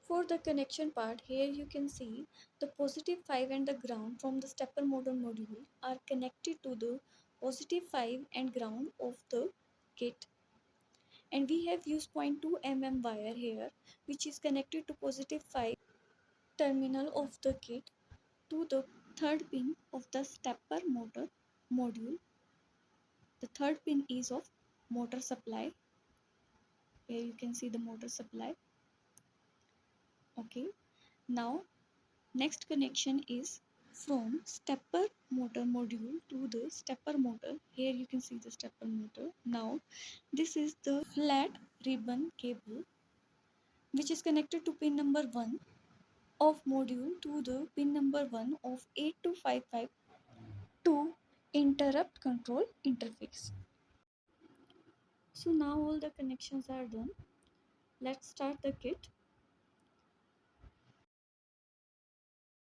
For the connection part, here you can see the positive 5 and the ground from the stepper motor module are connected to the positive 5 and ground of the kit. And we have used 0.2 mm wire here, which is connected to positive 5 terminal of the kit to the third pin of the stepper motor module. The third pin is of motor supply. Here you can see the motor supply. Okay, now next connection is from stepper motor module to the stepper motor. Here you can see the stepper motor. Now this is the flat ribbon cable which is connected to pin number 1 of module to the pin number 1 of 8255 to interrupt control interface. So now all the connections are done. Let's start the kit.